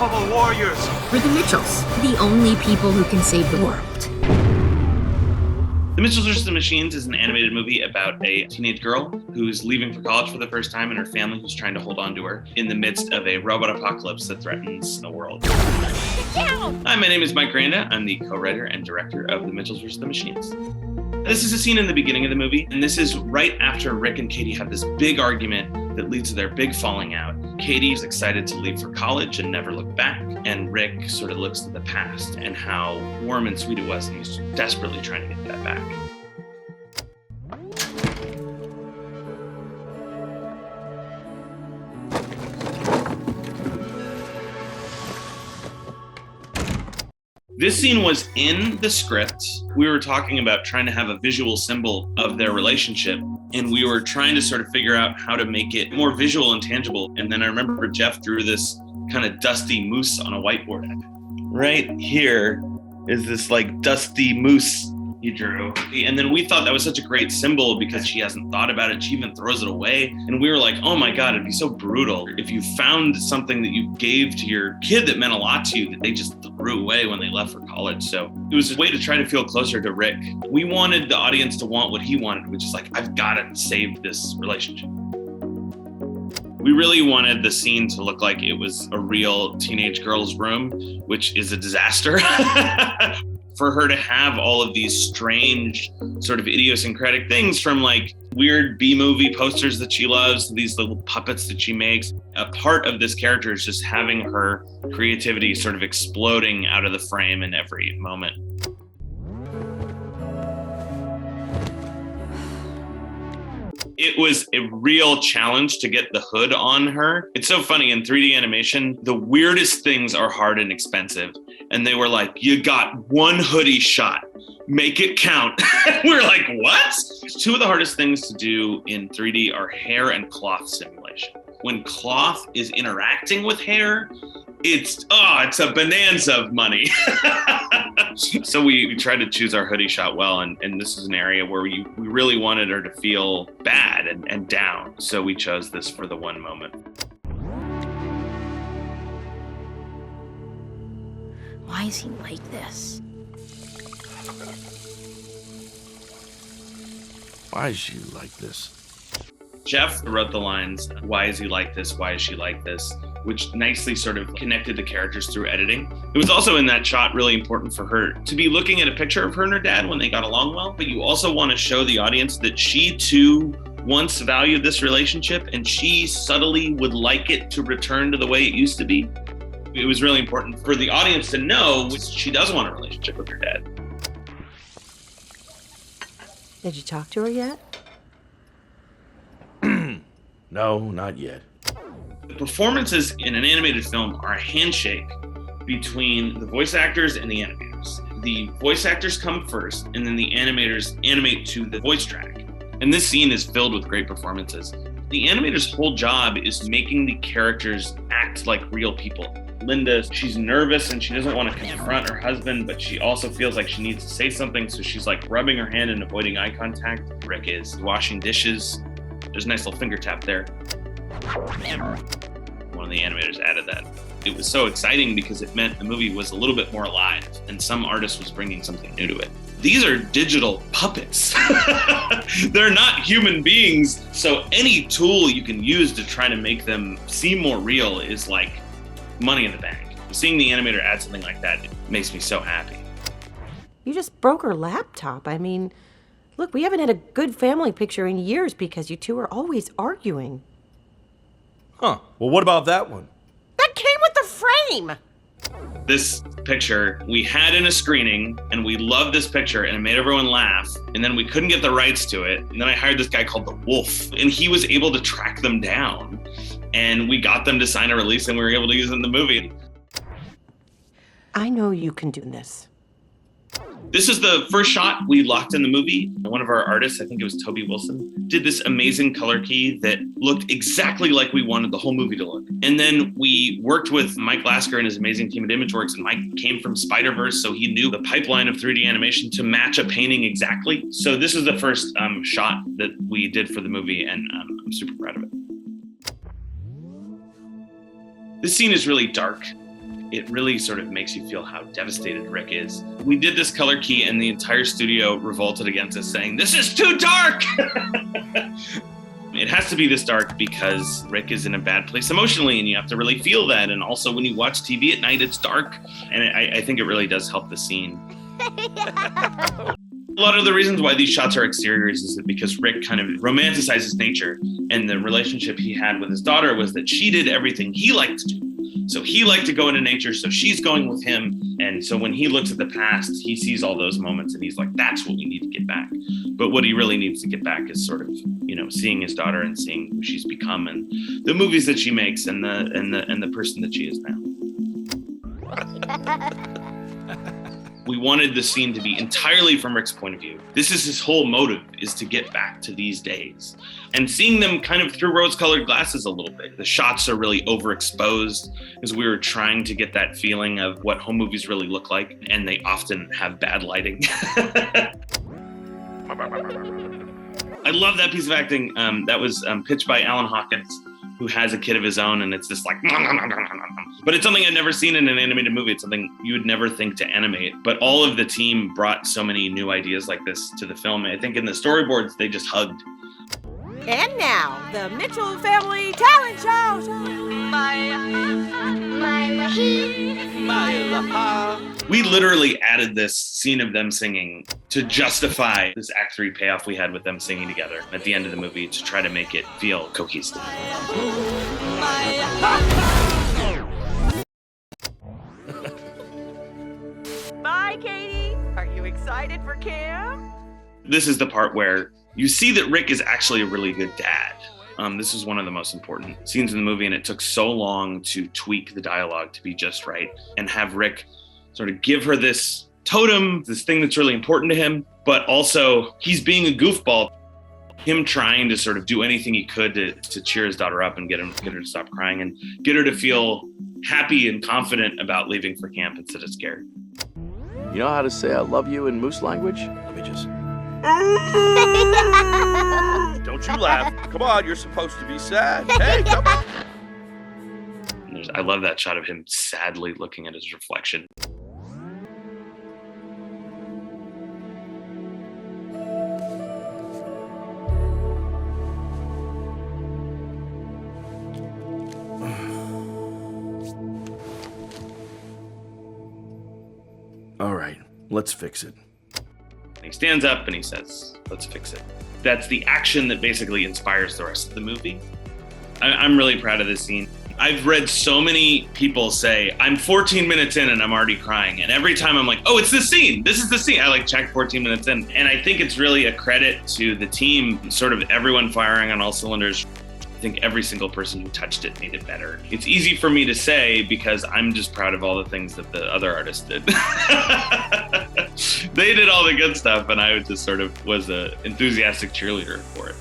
unstoppable warriors. We're the Mitchells, the only people who can save the world. The Mitchells vs. the Machines is an animated movie about a teenage girl who's leaving for college for the first time and her family who's trying to hold on to her in the midst of a robot apocalypse that threatens the world. Hi, my name is Mike Rianda. I'm the co-writer and director of The Mitchells vs. the Machines. This is a scene in the beginning of the movie, and this is right after Rick and Katie have this big argument that leads to their big falling out. Katie's excited to leave for college and never look back, and Rick sort of looks to the past and how warm and sweet it was, and he's desperately trying to get that back. This scene was in the script. We were talking about trying to have a visual symbol of their relationship, and we were trying to sort of figure out how to make it more visual and tangible. And then I remember Jeff drew this kind of dusty moose on a whiteboard. Right here is this like dusty moose he drew. And then we thought that was such a great symbol because she hasn't thought about it. She even throws it away. And we were like, oh my God, it'd be so brutal if you found something that you gave to your kid that meant a lot to you that they just threw away when they left for college. So it was a way to try to feel closer to Rick. We wanted the audience to want what he wanted, which is like, I've got to save this relationship. We really wanted the scene to look like it was a real teenage girl's room, which is a disaster. For her to have all of these strange sort of idiosyncratic things from like weird B-movie posters that she loves, these little puppets that she makes. A part of this character is just having her creativity sort of exploding out of the frame in every moment. It was a real challenge to get the hood on her. It's so funny, in 3D animation, the weirdest things are hard and expensive. And they were like, you got one hoodie shot, make it count. We're like, what? Two of the hardest things to do in 3D are hair and cloth simulation. When cloth is interacting with hair, it's a bonanza of money. So we tried to choose our hoodie shot well, and this is an area where we really wanted her to feel bad and down. So we chose this for the one moment. Why is he like this? Why is she like this? Jeff wrote the lines, why is he like this? Why is she like this? Which nicely sort of connected the characters through editing. It was also in that shot really important for her to be looking at a picture of her and her dad when they got along well, but you also want to show the audience that she too once valued this relationship and she subtly would like it to return to the way it used to be. It was really important for the audience to know she does want a relationship with her dad. Did you talk to her yet? No, not yet. The performances in an animated film are a handshake between the voice actors and the animators. The voice actors come first, and then the animators animate to the voice track. And this scene is filled with great performances. The animator's whole job is making the characters act like real people. Linda, she's nervous and she doesn't want to confront her husband, but she also feels like she needs to say something, so she's like rubbing her hand and avoiding eye contact. Rick is washing dishes. There's a nice little finger tap there. One of the animators added that. It was so exciting because it meant the movie was a little bit more alive and some artist was bringing something new to it. These are digital puppets. They're not human beings. So any tool you can use to try to make them seem more real is like money in the bank. Seeing the animator add something like that, it makes me so happy. You just broke her laptop. I mean, look, we haven't had a good family picture in years because you two are always arguing. Huh. Well, what about that one? That came with the frame! This picture we had in a screening and we loved this picture and it made everyone laugh, and then we couldn't get the rights to it, and then I hired this guy called the Wolf and he was able to track them down and we got them to sign a release and we were able to use it in the movie. I know you can do this. This is the first shot we locked in the movie. One of our artists, I think it was Toby Wilson, did this amazing color key that looked exactly like we wanted the whole movie to look. And then we worked with Mike Lasker and his amazing team at ImageWorks, and Mike came from Spider-Verse, so he knew the pipeline of 3D animation to match a painting exactly. So this is the first shot that we did for the movie, and I'm super proud of it. This scene is really dark. it really sort of makes you feel how devastated Rick is. We did this color key and the entire studio revolted against us saying, "This is too dark!" It has to be this dark because Rick is in a bad place emotionally and you have to really feel that. And also when you watch TV at night, it's dark. And I think it really does help the scene. A lot of the reasons why these shots are exteriors is that because Rick kind of romanticizes nature, and the relationship he had with his daughter was that she did everything he liked to do. So he liked to go into nature, so she's going with him. And so when he looks at the past, he sees all those moments and he's like, that's what we need to get back. But what he really needs to get back is sort of, seeing his daughter and seeing who she's become and the movies that she makes and the person that she is now. We wanted the scene to be entirely from Rick's point of view. This is his whole motive, is to get back to these days. And seeing them kind of through rose-colored glasses a little bit. The shots are really overexposed because we were trying to get that feeling of what home movies really look like, and they often have bad lighting. I love that piece of acting. That was pitched by Alan Hawkins, who has a kid of his own, and it's this like, but it's something I'd never seen in an animated movie. It's something you would never think to animate. But all of the team brought so many new ideas like this to the film. I think in the storyboards, they just hugged. And now, the Mitchell Family Talent Show. We literally added this scene of them singing to justify this Act 3 payoff we had with them singing together at the end of the movie to try to make it feel cohesive. Bye, Katie. Are you excited for camp? This is the part where you see that Rick is actually a really good dad. This is one of the most important scenes in the movie, and it took so long to tweak the dialogue to be just right and have Rick sort of give her this totem, this thing that's really important to him, but also he's being a goofball. Him trying to sort of do anything he could to cheer his daughter up and get her to stop crying and get her to feel happy and confident about leaving for camp instead of scared. You know how to say I love you in moose language? Let me just... Don't you laugh. Come on, you're supposed to be sad. Hey, come on. I love that shot of him sadly looking at his reflection. All right, let's fix it. He stands up and he says, let's fix it. That's the action that basically inspires the rest of the movie. I'm really proud of this scene. I've read so many people say, I'm 14 minutes in and I'm already crying. And every time I'm like, oh, it's this scene. This is the scene. I like checked 14 minutes in. And I think it's really a credit to the team, sort of everyone firing on all cylinders. I think every single person who touched it made it better. It's easy for me to say because I'm just proud of all the things that the other artists did. They did all the good stuff and I just sort of was an enthusiastic cheerleader for it.